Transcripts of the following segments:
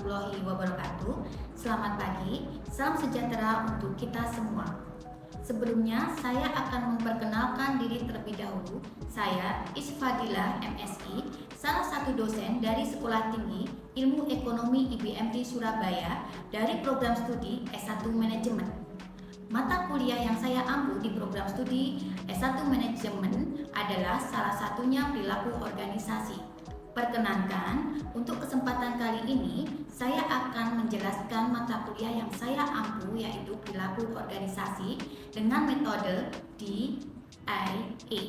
warahmatullahi wabarakatuh. Selamat pagi, salam sejahtera untuk kita semua. Sebelumnya, saya akan memperkenalkan diri terlebih dahulu. Saya Isfadilah MSI, salah satu dosen dari Sekolah Tinggi Ilmu Ekonomi IBMT Surabaya dari program studi S1 Manajemen. Mata kuliah yang saya ambil di program studi S1 Manajemen adalah salah satunya perilaku organisasi. Perkenankan, untuk kesempatan kali ini, saya akan menjelaskan mata kuliah yang saya ampu yaitu perilaku organisasi dengan metode DIA.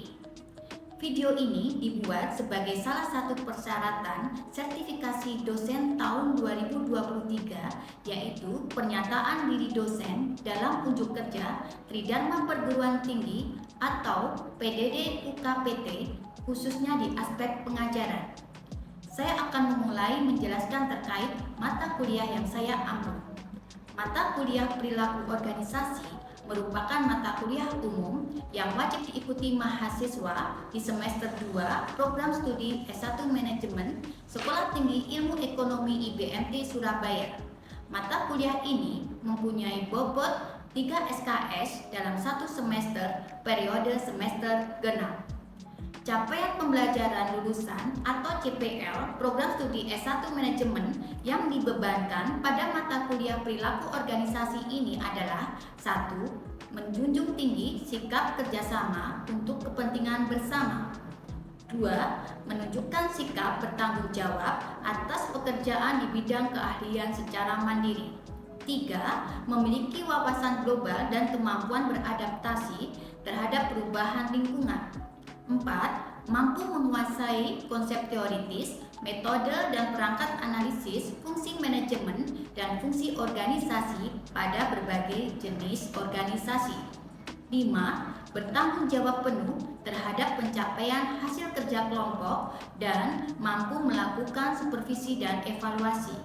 Video ini dibuat sebagai salah satu persyaratan sertifikasi dosen tahun 2023, yaitu pernyataan diri dosen dalam unjuk kerja Tridharma Perguruan Tinggi atau PDD UKPT, khususnya di aspek pengajaran. Saya akan memulai menjelaskan terkait mata kuliah yang saya ambil. Mata kuliah perilaku organisasi merupakan mata kuliah umum yang wajib diikuti mahasiswa di semester 2 program studi S1 Manajemen Sekolah Tinggi Ilmu Ekonomi IBMT Surabaya. Mata kuliah ini mempunyai bobot 3 SKS dalam satu semester periode semester genap. Capaian pembelajaran lulusan atau CPL program studi S1 Manajemen yang dibebankan pada mata kuliah perilaku organisasi ini adalah 1. Menjunjung tinggi sikap kerjasama untuk kepentingan bersama. 2. Menunjukkan sikap bertanggung jawab atas pekerjaan di bidang keahlian secara mandiri. 3. Memiliki wawasan global dan kemampuan beradaptasi terhadap perubahan lingkungan. 4. Mampu menguasai konsep teoritis, metode dan perangkat analisis fungsi manajemen dan fungsi organisasi pada berbagai jenis organisasi. 5. Bertanggung jawab penuh terhadap pencapaian hasil kerja kelompok dan mampu melakukan supervisi dan evaluasi.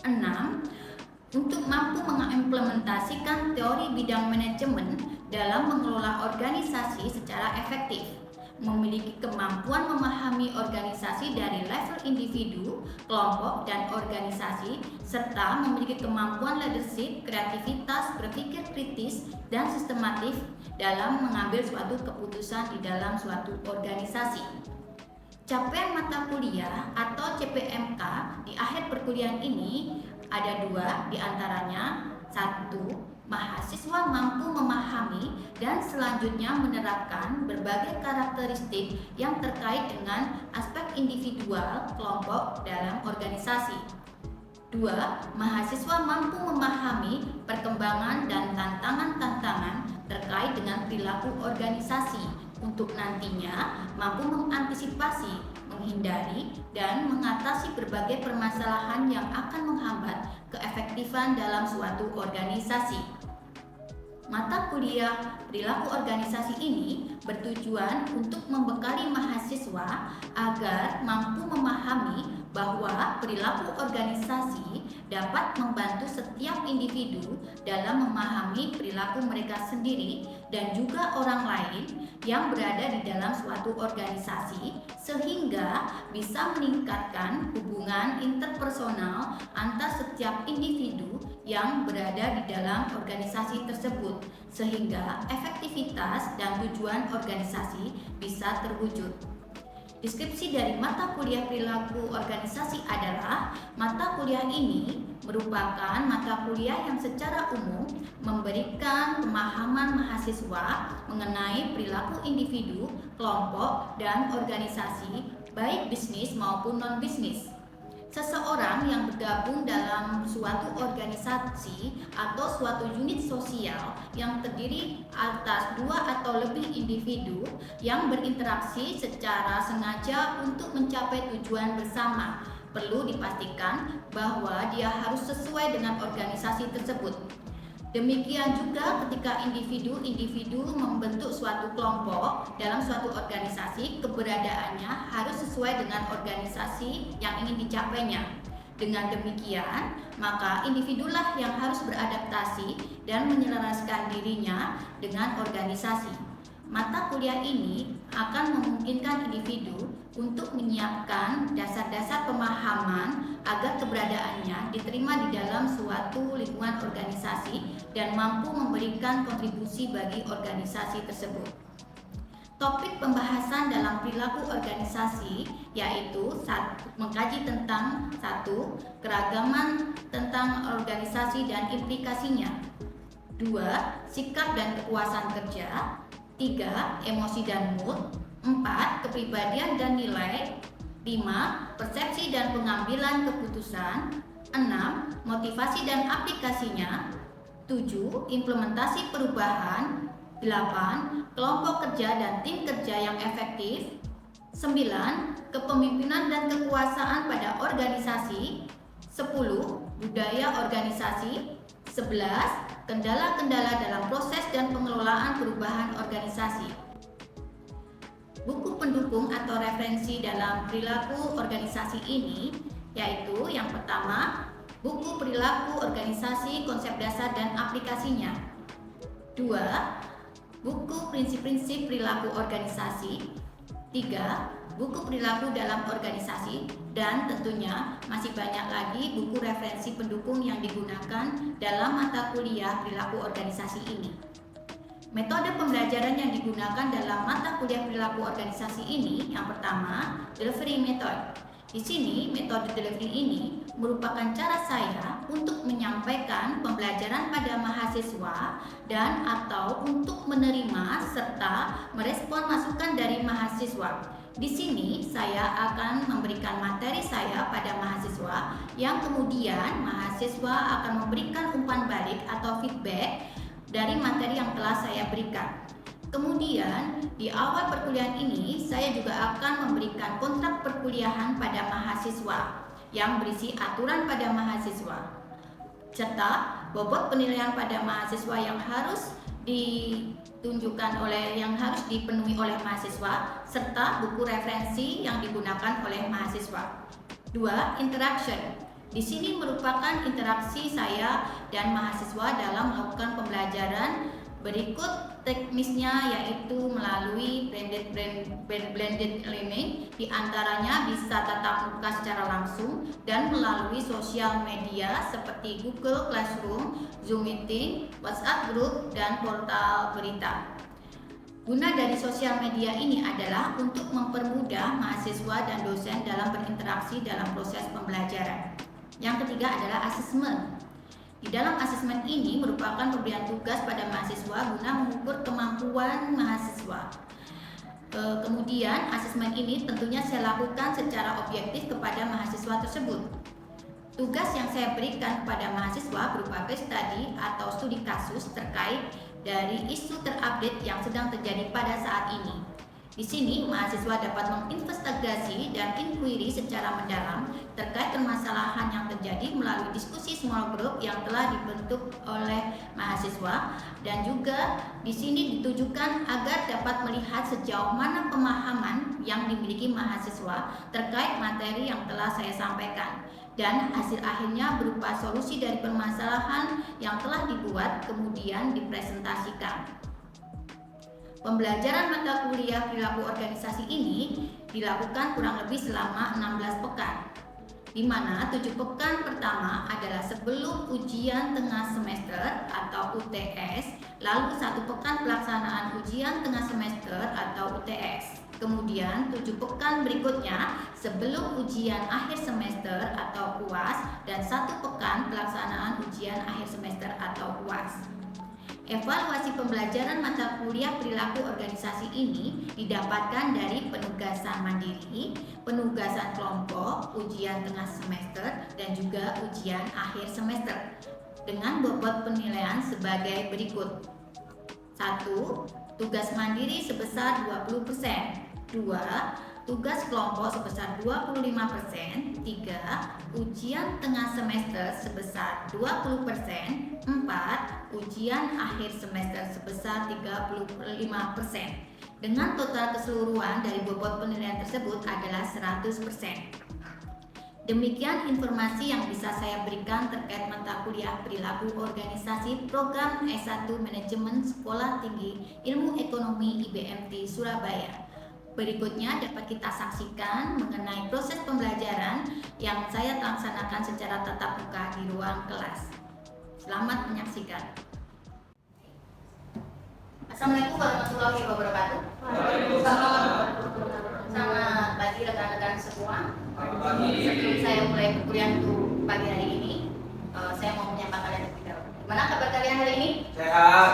6. Untuk mampu mengimplementasikan teori bidang manajemen dalam mengelola organisasi secara efektif. Memiliki kemampuan memahami organisasi dari level individu, kelompok, dan organisasi, serta memiliki kemampuan leadership, kreativitas, berpikir kritis, dan sistematif dalam mengambil suatu keputusan di dalam suatu organisasi. Capaian mata kuliah atau CPMK di akhir perkuliahan ini ada 2 diantaranya. 1. Mahasiswa mampu memahami dan selanjutnya menerapkan berbagai karakteristik yang terkait dengan aspek individual kelompok dalam organisasi. 2. Mahasiswa mampu memahami perkembangan dan tantangan-tantangan terkait dengan perilaku organisasi untuk nantinya mampu mengantisipasi, menghindari, dan mengatasi berbagai permasalahan yang akan menghambat keefektifan dalam suatu organisasi. Mata kuliah perilaku organisasi ini bertujuan untuk membekali mahasiswa agar mampu memahami bahwa perilaku organisasi dapat membantu setiap individu dalam memahami perilaku mereka sendiri dan juga orang lain yang berada di dalam suatu organisasi sehingga bisa meningkatkan hubungan interpersonal antar setiap individu yang berada di dalam organisasi tersebut sehingga efektivitas dan tujuan organisasi bisa terwujud. Deskripsi dari mata kuliah perilaku organisasi adalah mata kuliah ini merupakan mata kuliah yang secara umum memberikan pemahaman mahasiswa mengenai perilaku individu, kelompok, dan organisasi baik bisnis maupun non-bisnis. Seseorang yang bergabung dalam suatu organisasi atau suatu unit sosial yang terdiri atas 2 atau lebih individu yang berinteraksi secara sengaja untuk mencapai tujuan bersama, perlu dipastikan bahwa dia harus sesuai dengan organisasi tersebut. Demikian juga ketika individu-individu membentuk suatu kelompok dalam suatu organisasi, keberadaannya harus sesuai dengan organisasi yang ingin dicapainya. Dengan demikian, maka individulah yang harus beradaptasi dan menyelaraskan dirinya dengan organisasi. Mata kuliah ini akan memungkinkan individu untuk menyiapkan dasar-dasar pemahaman agar keberadaannya diterima di dalam suatu lingkungan organisasi dan mampu memberikan kontribusi bagi organisasi tersebut. Topik pembahasan dalam perilaku organisasi yaitu mengkaji tentang 1. Keragaman tentang organisasi dan implikasinya, 2. Sikap dan kepuasan kerja, 3. Emosi dan mood, 4. Kepribadian dan nilai, 5. Persepsi dan pengambilan keputusan, 6. Motivasi dan aplikasinya, 7. Implementasi perubahan, 8. Kelompok kerja dan tim kerja yang efektif, 9. Kepemimpinan dan kekuasaan pada organisasi, 10. Budaya organisasi, 11. Kendala-kendala dalam proses dan pengelolaan perubahan organisasi. Buku pendukung atau referensi dalam perilaku organisasi ini yaitu yang pertama, buku perilaku organisasi, konsep dasar dan aplikasinya. 2. Buku prinsip-prinsip perilaku organisasi. 3. Buku perilaku dalam organisasi. Dan tentunya masih banyak lagi buku referensi pendukung yang digunakan dalam mata kuliah perilaku organisasi ini. Metode pembelajaran yang digunakan dalam mata kuliah perilaku organisasi ini yang pertama, delivery method. Di sini, metode delivery ini merupakan cara saya untuk menyampaikan pembelajaran pada mahasiswa dan atau untuk menerima serta merespon masukan dari mahasiswa. Di sini, saya akan memberikan materi saya pada mahasiswa yang kemudian mahasiswa akan memberikan umpan balik atau feedback dari materi yang telah saya berikan. Kemudian, di awal perkuliahan ini, saya juga akan memberikan kontrak perkuliahan pada mahasiswa yang berisi aturan pada mahasiswa, serta bobot penilaian pada mahasiswa yang harus harus dipenuhi oleh mahasiswa, serta buku referensi yang digunakan oleh mahasiswa. 2. Interaction. Di sini merupakan interaksi saya dan mahasiswa dalam melakukan pembelajaran. Berikut teknisnya yaitu melalui blended learning, diantaranya bisa tatap muka secara langsung dan melalui sosial media seperti Google Classroom, Zoom Meeting, WhatsApp Group, dan portal berita. Guna dari sosial media ini adalah untuk mempermudah mahasiswa dan dosen dalam berinteraksi dalam proses pembelajaran. Yang ketiga adalah asesmen. Di dalam asesmen ini merupakan pemberian tugas pada mahasiswa guna mengukur kemampuan mahasiswa. Kemudian asesmen ini tentunya saya lakukan secara objektif kepada mahasiswa tersebut. Tugas yang saya berikan kepada mahasiswa berupa case study atau studi kasus terkait dari isu terupdate yang sedang terjadi pada saat ini. Di sini, mahasiswa dapat menginvestigasi dan inquiry secara mendalam terkait permasalahan yang terjadi melalui diskusi small group yang telah dibentuk oleh mahasiswa, dan juga di sini ditujukan agar dapat melihat sejauh mana pemahaman yang dimiliki mahasiswa terkait materi yang telah saya sampaikan, dan hasil akhirnya berupa solusi dari permasalahan yang telah dibuat kemudian dipresentasikan. Pembelajaran mata kuliah perilaku organisasi ini dilakukan kurang lebih selama 16 pekan, di mana 7 pekan pertama adalah sebelum ujian tengah semester atau UTS, lalu 1 pekan pelaksanaan ujian tengah semester atau UTS. Kemudian 7 pekan berikutnya sebelum ujian akhir semester atau UAS, dan 1 pekan pelaksanaan ujian akhir semester atau UAS. Evaluasi pembelajaran mata kuliah perilaku organisasi ini didapatkan dari penugasan mandiri, penugasan kelompok, ujian tengah semester, dan juga ujian akhir semester dengan bobot penilaian sebagai berikut. 1. Tugas mandiri sebesar 20%. 2. Tugas kelompok sebesar 25%. 3. Ujian tengah semester sebesar 20%. 4. Ujian akhir semester sebesar 35%. Dengan total keseluruhan dari bobot penilaian tersebut adalah 100%. Demikian informasi yang bisa saya berikan terkait mata kuliah perilaku organisasi program S1 Manajemen Sekolah Tinggi Ilmu Ekonomi IBMT Surabaya. Berikutnya dapat kita saksikan mengenai proses pembelajaran yang saya laksanakan secara tatap muka di ruang kelas. Selamat menyaksikan. Assalamualaikum warahmatullahi wabarakatuh. Selamat pagi rekan-rekan semua. Sebelum saya mulai perkuliahan untuk pagi hari ini, saya mau menyapa kalian terlebih dahulu. Gimana kabar kalian hari ini? Sehat.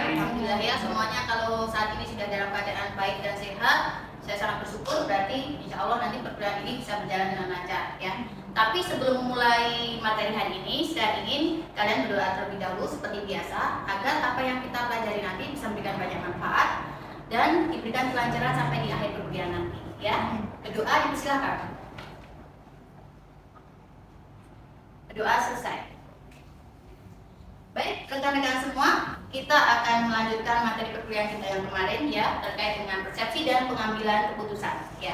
Alhamdulillah ya, semuanya kalau saat ini sudah dalam keadaan baik dan sehat. Saya sangat bersyukur, berarti insya Allah nanti perkuliahan ini bisa berjalan dengan lancar ya. Tapi sebelum memulai materi hari ini, saya ingin kalian berdoa terlebih dahulu seperti biasa agar apa yang kita pelajari nanti bisa memberikan banyak manfaat dan diberikan kelancaran sampai di akhir perkuliahan nanti ya. Berdoa dipersilakan. Berdoa selesai. Baik, rekan-rekan semua, kita akan melanjutkan materi perkuliahan kita yang kemarin ya, terkait dengan persepsi dan pengambilan keputusan ya.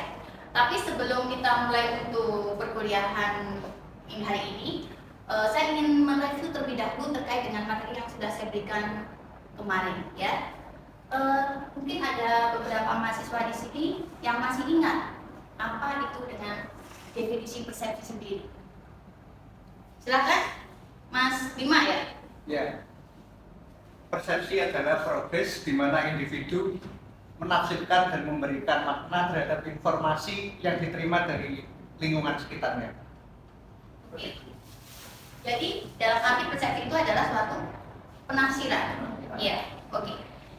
Tapi sebelum kita mulai untuk perkuliahan hari ini, saya ingin mereview terlebih dahulu terkait dengan materi yang sudah saya berikan kemarin ya. Mungkin ada beberapa mahasiswa di sini yang masih ingat apa itu dengan definisi persepsi sendiri. Silakan, Mas Bima ya. Ya, persepsi adalah progres di mana individu menafsirkan dan memberikan makna terhadap informasi yang diterima dari lingkungan sekitarnya. Oke. Jadi dalam arti persepsi itu adalah suatu penafsiran. Iya, oke.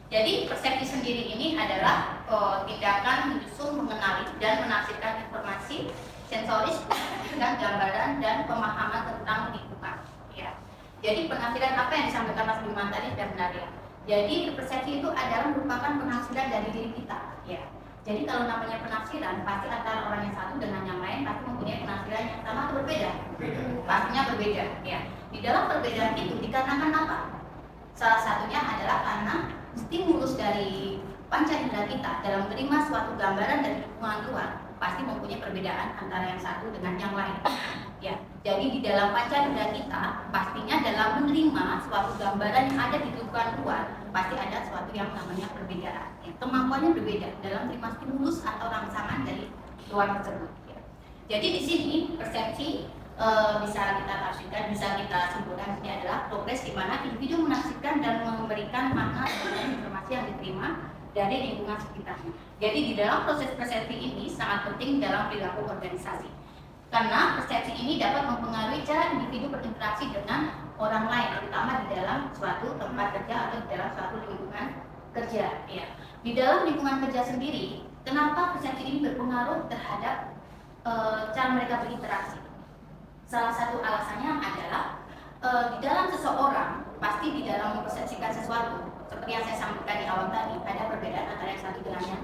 Jadi persepsi sendiri ini adalah tindakan menyusun, mengenali dan menafsirkan informasi sensoris dengan gambaran dan pemahaman tentang lingkungan. Ya. Jadi penafsiran apa yang disampaikan Mas Bima tadi sudah benar ya. Jadi persepsi itu adalah merupakan penafsiran dari diri kita. Ya. Jadi kalau namanya penafsiran, pasti antara orang yang satu dengan yang lain pasti mempunyai penafsiran yang sama atau berbeda. Pastinya berbeda. Ya. Di dalam perbedaan itu dikarenakan apa? Salah satunya adalah karena stimulus dari panca indera kita dalam menerima suatu gambaran dari lingkungan luar pasti mempunyai perbedaan antara yang satu dengan yang lain. Ya, jadi di dalam panca indera kita pastinya dalam menerima suatu gambaran yang ada di lingkungan luar pasti ada suatu yang namanya perbedaan. Ya, kemampuannya berbeda dalam menerima stimulus atau rangsangan dari luar tersebut. Ya. Jadi di sini persepsi bisa kita tafsirkan, bisa kita simpulkan ini adalah progres di mana individu menafsirkan dan memberikan makna dengan informasi yang diterima dari lingkungan sekitarnya. Jadi di dalam proses persepsi ini sangat penting dalam perilaku organisasi. Karena persepsi ini dapat mempengaruhi cara individu berinteraksi dengan orang lain, terutama di dalam suatu tempat kerja atau di dalam suatu lingkungan kerja. Ya. Di dalam lingkungan kerja sendiri, kenapa persepsi ini berpengaruh terhadap cara mereka berinteraksi? Salah satu alasannya adalah di dalam seseorang pasti di dalam mempersepsikan sesuatu seperti yang saya sampaikan di awal tadi ada perbedaan antara yang satu dengan yang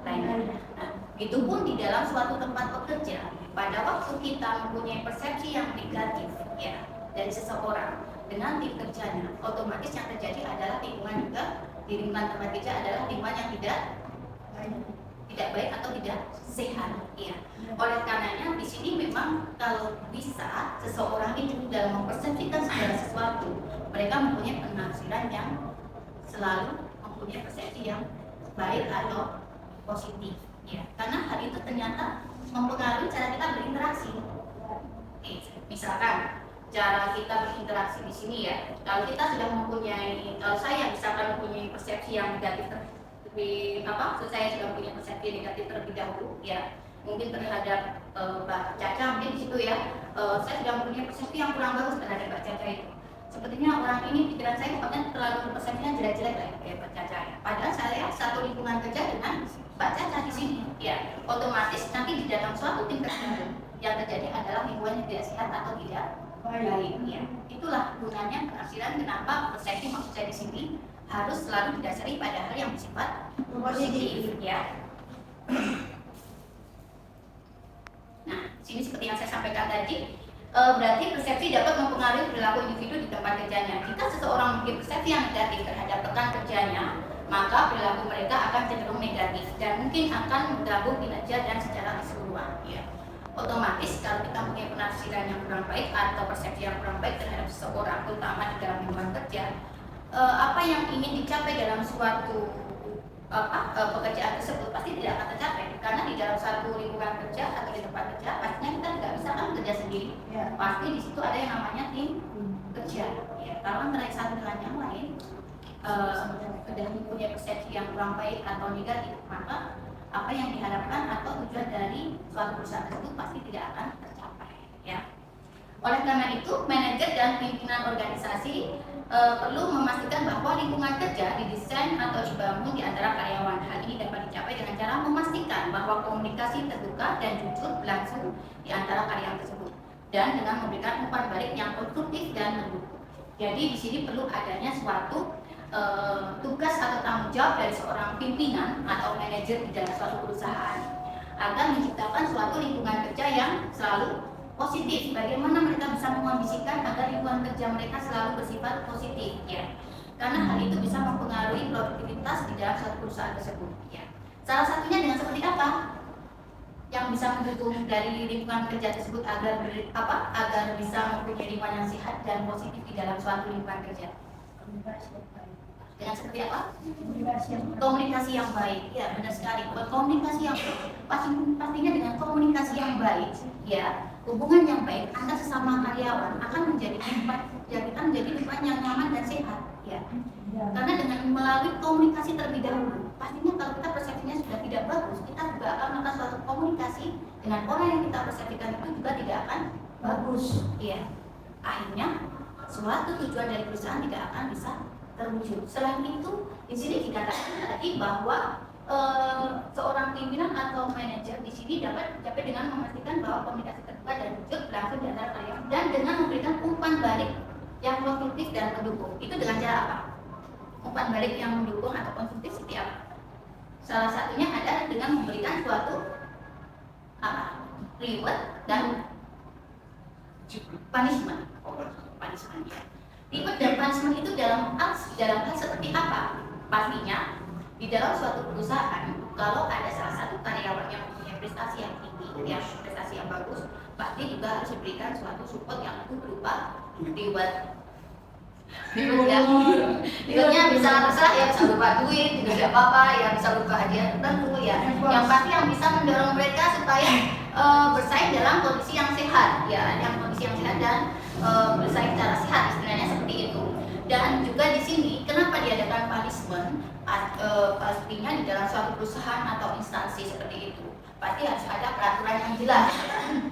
lainnya. Nah, itu pun di dalam suatu tempat bekerja pada waktu kita mempunyai persepsi yang negatif ya dari seseorang dengan tim kerjanya, otomatis yang terjadi adalah lingkungan juga di lingkungan tempat kerja adalah lingkungan yang tidak baik atau tidak sehat ya. Oleh karenanya di sini memang kalau bisa seseorang itu dalam mempersepsikan segala sesuatu mereka mempunyai penafsiran yang selalu mempunyai persepsi yang baik atau positif ya. Karena hal itu ternyata mempengaruhi cara kita berinteraksi. Oke, misalkan cara kita berinteraksi di sini ya. Kalau kita sudah mempunyai, kalau saya misalkan mempunyai persepsi yang negatif saya sudah punya persepsi negatif terlebih dahulu ya, mungkin terhadap Mbak Caca mungkin di situ ya, saya sudah mempunyai persepsi yang kurang bagus terhadap Mbak Caca itu. Sepertinya orang ini pikiran saya kayaknya terlalu persepsinya jelek-jelek lah ya Mbak Caca ya. Padahal saya satu lingkungan kerja dengan Mbak Caca di sini ya, otomatis nanti di dalam suatu tim kerja yang terjadi adalah lingkungan yang tidak sehat atau tidak baik ya. Itulah gunanya penafsiran, kenapa persepsi maksud saya di sini harus selalu didasari pada hal yang bersifat positif ya. Nah, sini seperti yang saya sampaikan tadi, berarti persepsi dapat mempengaruhi perilaku individu di tempat kerjanya. Jika seseorang memiliki persepsi yang negatif terhadap rekan kerjanya, maka perilaku mereka akan cenderung negatif dan mungkin akan mengganggu kinerja dan secara keseluruhan. Ya. Otomatis kalau kita punya penafsiran yang kurang baik atau persepsi yang kurang baik terhadap seseorang, terutama di dalam lingkungan kerja, apa yang ingin dicapai dalam suatu pekerjaan tersebut pasti tidak akan tercapai, karena di dalam satu lingkungan kerja atau di tempat kerja pastinya kita tidak bisa kan kerja sendiri. Pasti di situ ada yang namanya tim kerja. Ya, kalau antara satu dengan yang lain sudah mempunyai persepsi yang kurang baik atau negatif, maka apa yang diharapkan atau tujuan dari suatu perusahaan tersebut pasti tidak akan tercapai. Ya. Oleh karena itu, manajer dan pimpinan organisasi perlu memastikan bahwa lingkungan kerja didesain atau dibangun di antara karyawan. Hal ini dapat dicapai dengan cara memastikan bahwa komunikasi terbuka dan jujur berlangsung di antara karyawan tersebut, dan dengan memberikan umpan balik yang konstruktif dan mendukung. Jadi di sini perlu adanya suatu tugas atau tanggung jawab dari seorang pimpinan atau manajer di dalam suatu perusahaan agar menciptakan suatu lingkungan kerja yang selalu positif. Bagaimana mereka bisa mengondisikan agar lingkungan kerja mereka selalu bersifat positif, ya? Karena hal itu bisa mempengaruhi produktivitas di dalam suatu perusahaan tersebut, ya. Salah satunya dengan seperti apa yang bisa mendukung dari lingkungan kerja tersebut agar bisa mempunyai lingkungan yang sehat dan positif di dalam suatu lingkungan kerja. Dengan seperti apa? Komunikasi yang baik. Ya, benar sekali. Komunikasi yang baik. Pastinya dengan komunikasi yang baik, ya, hubungan yang baik antara sesama karyawan akan menjadi tempat yang kita menjadi tempat yang nyaman dan sehat, ya. Karena dengan melalui komunikasi terlebih dahulu, pastinya kalau kita persepsinya sudah tidak bagus, kita juga akan melakukan suatu komunikasi dengan orang yang kita persepsikan itu juga tidak akan bagus, ya. Akhirnya suatu tujuan dari perusahaan tidak akan bisa terwujud. Selain itu, di sini dikatakan tadi bahwa seorang pimpinan atau manajer di sini dapat dicapai dengan memastikan bahwa komunikasi terbuka dan jujur berlangsung di antara karyawan, dan dengan memberikan umpan balik yang konstruktif dan mendukung. Itu dengan cara apa? Umpan balik yang mendukung atau konstruktif seperti apa? Salah satunya adalah dengan memberikan suatu reward dan punishment. Ya. Reward dan punishment itu dalam hal seperti apa? Pastinya di dalam suatu perusahaan, kalau ada salah satu karyawan yang mempunyai prestasi yang tinggi, yang prestasi yang bagus, pasti juga harus diberikan suatu support yang itu berupa reward. Rewardnya bisa terserah, ya, bisa berupa duit, tidak apa-apa, ya, bisa berupa hadiah tertentu, ya. Yang pasti yang bisa mendorong mereka supaya bersaing dalam kondisi yang sehat, ya, yang kondisi yang sehat dan bersaing secara sehat, istilahnya seperti itu. Dan juga di sini kenapa diadakan punishment? Pastinya di dalam suatu perusahaan atau instansi seperti itu pasti harus ada peraturan yang jelas.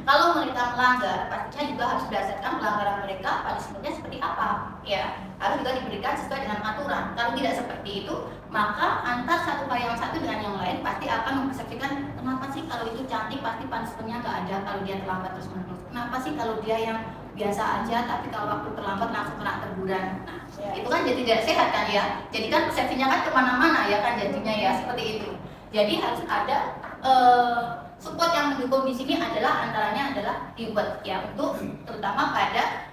Kalau mereka melanggar, pastinya juga harus berdasarkan pelanggaran mereka, punishmentnya seperti apa, ya, harus juga diberikan sesuai dengan aturan. Kalau tidak seperti itu, maka antar satu karyawan satu dengan yang lain pasti akan mempersepsikan, kenapa sih kalau itu cantik pasti punishmentnya nggak ada kalau dia terlambat terus menerus. Kenapa sih kalau dia yang biasa aja tapi kalau waktu terlambat langsung kena teguran. Nah, itu kan jadi tidak sehat kan, ya. Jadi kan persepsinya kan kemana-mana, ya kan, jadinya, ya, seperti itu. Jadi harus ada support yang mendukung di sini antaranya adalah reward, ya, untuk terutama pada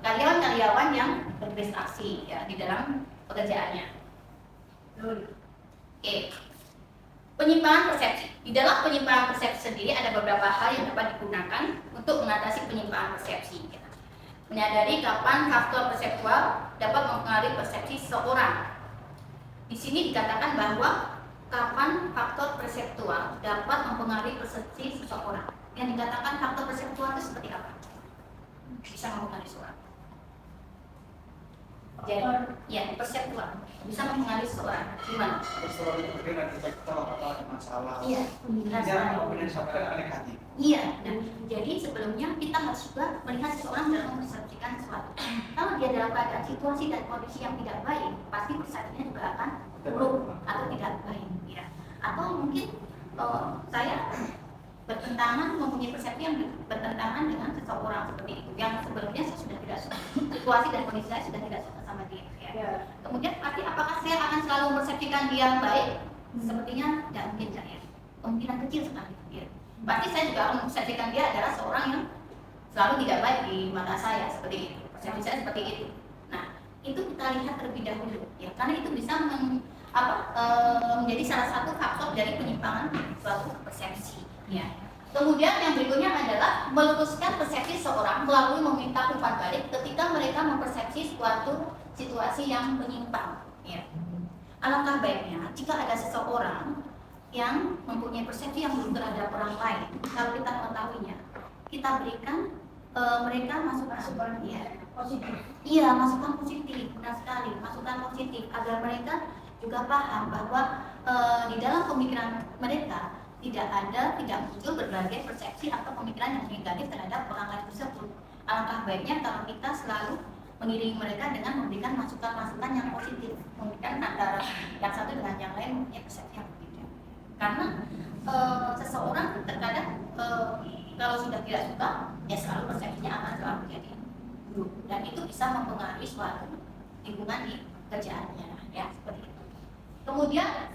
karyawan-karyawan yang berprestasi, ya, di dalam pekerjaannya. Oke. Penyimpangan persepsi. Di dalam penyimpangan persepsi sendiri ada beberapa hal yang dapat digunakan untuk mengatasi penyimpangan persepsi. Menyadari kapan faktor perseptual dapat mempengaruhi persepsi seseorang. Di sini dikatakan bahwa kapan faktor perseptual dapat mempengaruhi persepsi seseorang. Yang dikatakan faktor perseptual itu seperti apa? Bisa mempengaruhi seseorang. Jadi, ya, perseptual bisa mempengaruhi seseorang. Gimana? Seseorang itu dengan efektor atau ada masalah. Iya, kemudian sampai negatif. Iya, nah, jadi sebelumnya kita harus juga melihat seseorang dalam mempersepsikan sesuatu. Kalau dia dalam keadaan situasi dan kondisi yang tidak baik, pasti persepsinya juga akan buruk atau tidak baik, ya. Atau mungkin saya bertentangan, mempunyai persepsi yang bertentangan dengan seseorang seperti itu, yang sebelumnya saya sudah tidak suka, situasi dan kondisi saya sudah tidak suka sama dia, ya. Kemudian pasti apakah saya akan selalu mempersepsikan dia baik? Sepertinya tidak mungkin, ya. Kemungkinan kecil sekali, ya. Pasti saya juga akan mempersepsikan dia adalah seorang yang selalu tidak baik di mata saya, seperti itu. Persepsi saya seperti itu. Nah, itu kita lihat terlebih dahulu, ya, karena itu bisa menjadi salah satu faktor dari penyimpangan suatu persepsi, ya. Kemudian yang berikutnya adalah meluruskan persepsi seorang melalui meminta umpan balik ketika mereka mempersepsi suatu situasi yang menyimpang, ya. Alangkah baiknya jika ada seseorang yang mempunyai persepsi yang buruk terhadap orang lain, kalau kita mengetahuinya, kita berikan mereka masukan ya, positif. Iya, masukan positif, benar sekali, masukan positif agar mereka juga paham bahwa di dalam pemikiran mereka tidak muncul berbagai persepsi atau pemikiran yang negatif terhadap orang lain tersebut. Alangkah baiknya kalau kita selalu mengiringi mereka dengan memberikan masukan-masukan yang positif, memberikan antara yang satu dengan yang lain mempunyai persepsi yang berbeda. Karena seseorang terkadang kalau sudah tidak suka, ya selalu persepsinya akan selalu menjadi buruk, dan itu bisa mempengaruhi suatu lingkungan di kerjaannya, ya seperti itu. Kemudian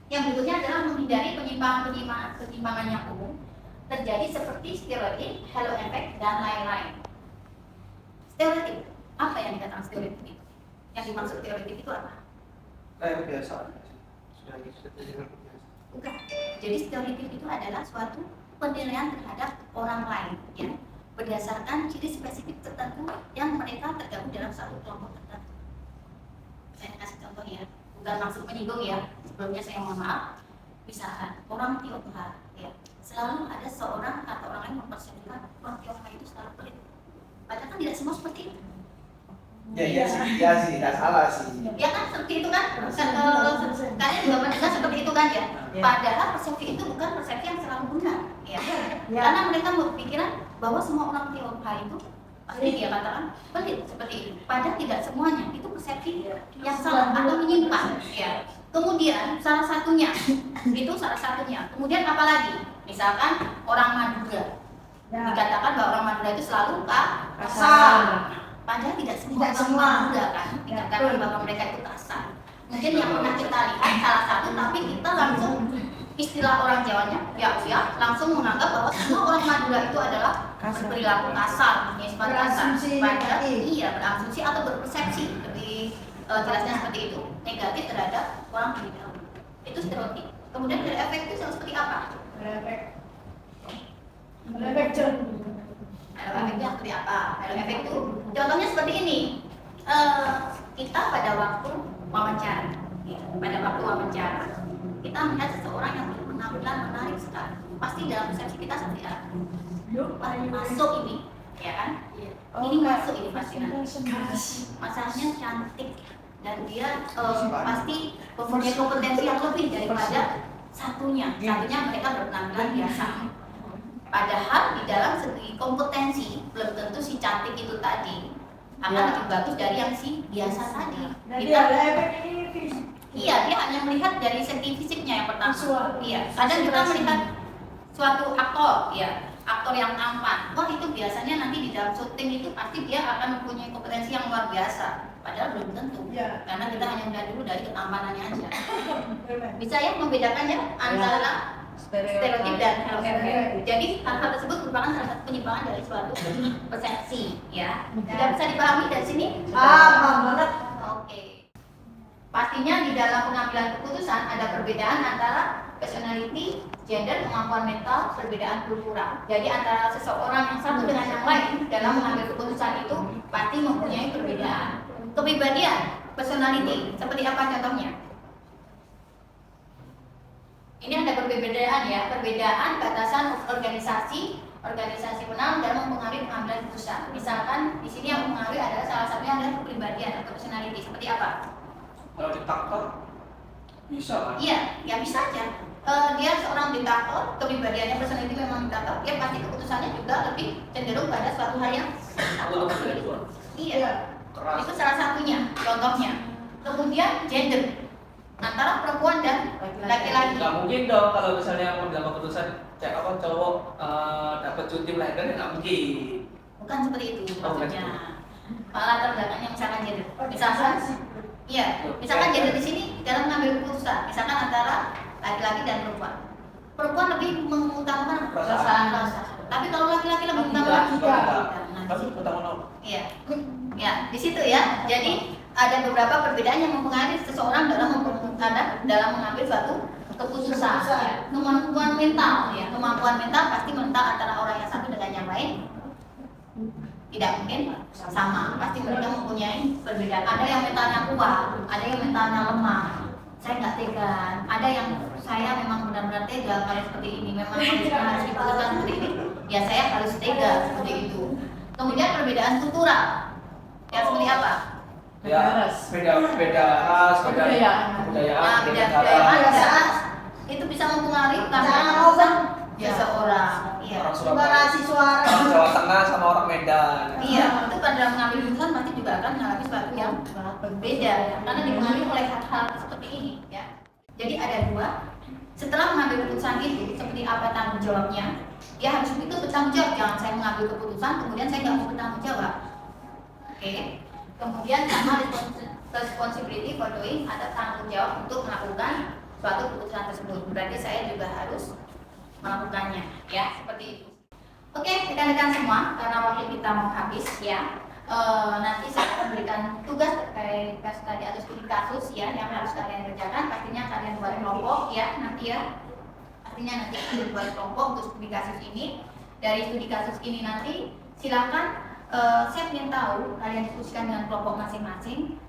yang berikutnya adalah menghindari penyimpangan yang umum terjadi seperti stereotip, halo effect, dan lain-lain. Stereotip, apa yang dikatakan stereotip itu? Yang dimaksud stereotip itu apa? Kayak biasa. Sudah biasa. Bukan. Jadi stereotip itu adalah suatu penilaian terhadap orang lain, ya, berdasarkan ciri spesifik tertentu yang mereka tergabung dalam satu kelompok tertentu. Saya kasih contoh ya, bukan maksud menyinggung ya. Sebelumnya saya mohon maaf. Misalkan orang Tionghoa, ya, selalu ada seorang atau orang lain mempersepsikan orang Tionghoa itu selalu pelit. Padahal kan tidak semua seperti itu. Iya sih, nggak salah sih. Ya kan seperti itu kan? Kalian juga mendengar seperti itu kan ya? Padahal persepsi itu bukan persepsi yang selalu benar, ya. Karena mereka berpikiran bahwa semua orang Tionghoa itu pasti dia katakan pelit seperti itu. Padahal tidak semuanya, itu persepsi yang salah atau menyimpang, ya. Kemudian salah satunya, itu salah satunya. Kemudian apa lagi? Misalkan orang Madura, dikatakan bahwa orang Madura itu selalu kasar. Padahal tidak semua Madura kan dikatakan bahwa mereka itu kasar. Mungkin yang pernah kita lihat salah satu, tapi kita langsung istilah orang Jawanya, ya langsung menganggap bahwa semua orang Madura itu adalah berperilaku kasar, punya sifat kasar. Padahal iya berasumsi atau berpersepsi lebih jelasnya seperti itu, negatif terhadap orang lebih dahulu. Itu stereotip. Kemudian dari efek itu seperti apa? Halo efek itu seperti apa? Halo efek itu contohnya seperti ini. Kita pada waktu wawancara, ya, kita melihat seseorang yang berpenampilan menarik sekali. Pasti dalam persepsi kita seperti apa? Masuk ini, ya kan? Ini masuk ini pasti nanti. Masalahnya cantik dan dia pasti mempunyai kompetensi yang lebih daripada satunya. Satunya mereka berpenampilan biasa. Padahal di dalam segi kompetensi belum tentu si cantik itu tadi akan lebih bagus dari yang si biasa tadi. Iya, dia hanya melihat dari segi fisiknya yang pertama. Iya, kadang kita melihat suatu aktor, ya, aktor yang tampan. Wah itu biasanya nanti di dalam syuting itu pasti dia akan mempunyai kompetensi yang luar biasa. Padahal belum tentu, karena kita hanya melihat dulu dari ketampanannya aja. Bisa ya membedakannya antara stereotip dan halo efek. Jadi hal-hal tersebut merupakan salah satu penyimpangan dari suatu persepsi, ya. Tidak bisa dipahami dari sini? Paham banget. Oke. Pastinya di dalam pengambilan keputusan ada perbedaan antara personality, gender, kemampuan mental, perbedaan kultural. Jadi antara seseorang yang satu dengan yang lain dalam mengambil keputusan itu pasti mempunyai perbedaan. Kepribadian, personality, seperti apa contohnya? Ini ada perbedaan ya, perbedaan batasan organisasi penang dalam mempengaruhi pengambilan keputusan. Misalkan di sini yang mempengaruhi adalah salah satunya adalah kepribadian atau personality. Seperti apa? Kalau diktator bisa kan? Iya, ya bisa aja. Dia seorang diktator, kepribadiannya personality memang diktator, dia pasti keputusannya juga lebih cenderung pada suatu hal yang iya. Itu salah satunya, contohnya. Kemudian gender antara perempuan dan laki-laki. Nggak mungkin dong kalau misalnya mau dalam keputusan cowok dapat cuti melahirkan, nggak mungkin. Bukan seperti itu maksudnya. Latar belakangnya misalkan gender. Misalkan, iya, misalkan gender di sini dalam mengambil keputusan, misalkan antara laki-laki dan perempuan. Perempuan lebih mengutamakan perasaan. Tapi kalau laki-laki lebih mengutamakan iya, ya di situ ya. Jadi ada beberapa perbedaan yang mempengaruhi seseorang dalam mengambil suatu keputusan. Ya. Kemampuan mental, ya, kemampuan mental pasti mental antara orang yang satu dengan yang lain tidak mungkin sama. Pasti mereka mempunyai perbedaan. Ada yang mentalnya kuat, ada yang mentalnya lemah. saya nggak tega. Ada yang saya memang benar-benar tega kalau seperti ini, memang harus diputuskan seperti ini. Ya saya harus tega seperti itu. Kemudian perbedaan kultural, ya seperti apa? Ya, beda ras, beda kebudayaan, Beda negara. kebudayaan, itu bisa mempengaruhi karena keputusan seseorang. Iya. Orang Surabaya, orang Jawa Tengah sama orang Medan. Iya, itu pada mengambil keputusan pasti juga akan mengalami sesuatu yang berbeda karena dipengaruhi oleh hal-hal seperti ini ya. Jadi ada dua. Setelah mengambil keputusan itu, seperti apa tanggung jawabnya? Dia harus itu bertanggung jawab. Jangan saya mengambil keputusan, kemudian saya nggak mau bertanggung jawab. Oke. Kemudian sama responsibility for doing, ada tanggung jawab untuk melakukan suatu keputusan tersebut. Berarti saya juga harus melakukannya, ya seperti itu. Oke, rekan-rekan semua, karena waktu kita mau habis ya. Nanti saya akan berikan tugas terkait kasus tadi atau studi kasus ya yang harus kalian kerjakan. Pastinya kalian buat kelompok ya nanti ya. Pastinya nanti kalian buat kelompok untuk studi kasus ini. Dari studi kasus ini nanti silakan saya ingin tahu kalian diskusikan dengan kelompok masing-masing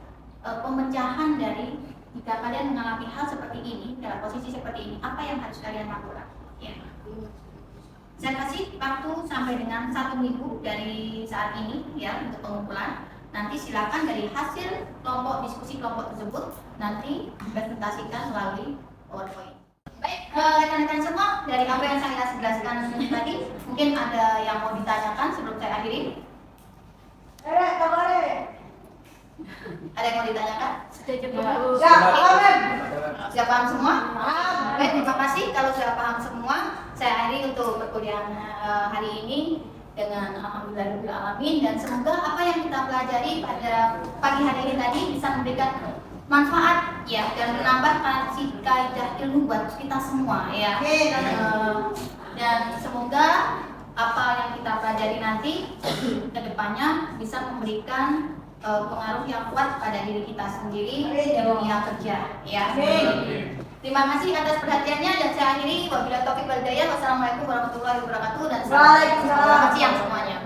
pemecahan dari jika kalian mengalami hal seperti ini dalam posisi seperti ini apa yang harus kalian lakukan ya. Saya kasih waktu sampai dengan 1 minggu dari saat ini ya untuk pengumpulan. Nanti silakan dari hasil kelompok diskusi kelompok tersebut nanti presentasikan melalui PowerPoint. Baik, rekan-rekan semua, dari apa yang saya jelaskan tadi, mungkin ada yang mau ditanyakan sebelum saya akhiri? Ada yang mau ditanyakan? Sudah paham semua? Baik, terima kasih. Kalau sudah paham semua, saya akhiri untuk perkuliahan hari ini dengan alhamdulillahirobbilalamin dan semoga apa yang kita pelajari pada pagi hari ini tadi bisa memberikan manfaat ya dan menambah kaidah ilmu buat kita semua ya. Dan semoga apa yang kita pelajari nanti ke depannya bisa memberikan pengaruh yang kuat pada diri kita sendiri di dunia kerja ya. Terima kasih atas perhatiannya dan saya akhiri wabillahi taufiq wal hidayah. Wassalamualaikum warahmatullahi wabarakatuh dan selamat siang semuanya.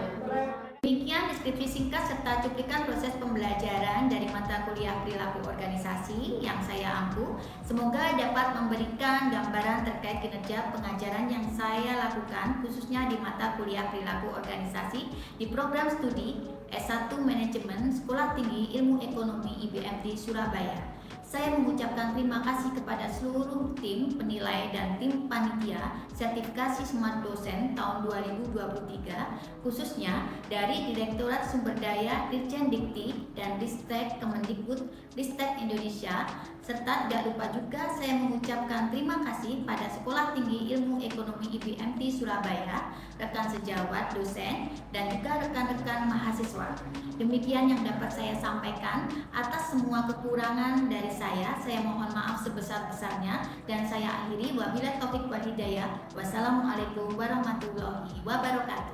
Demikian deskripsi singkat serta cuplikan proses pembelajaran dari mata kuliah perilaku organisasi yang saya ampu. Semoga dapat memberikan gambaran terkait kinerja pengajaran yang saya lakukan khususnya di mata kuliah perilaku organisasi di program studi S1 Manajemen Sekolah Tinggi Ilmu Ekonomi IBMT Surabaya. Saya mengucapkan terima kasih kepada seluruh tim penilai dan tim panitia sertifikasi Smart Dosen tahun 2023, khususnya dari Direktorat Sumber Daya Dirjen Dikti dan Ristek Kemendikbud Ristek Indonesia, serta tidak lupa juga saya mengucapkan terima kasih pada Sekolah Tinggi Ilmu Ekonomi IBMT Surabaya, rekan sejawat dosen, dan juga rekan-rekan mahasiswa. Demikian yang dapat saya sampaikan. Atas semua kekurangan dari saya mohon maaf sebesar-besarnya dan saya akhiri wabillahi taufiq wal hidayah. Wassalamualaikum warahmatullahi wabarakatuh.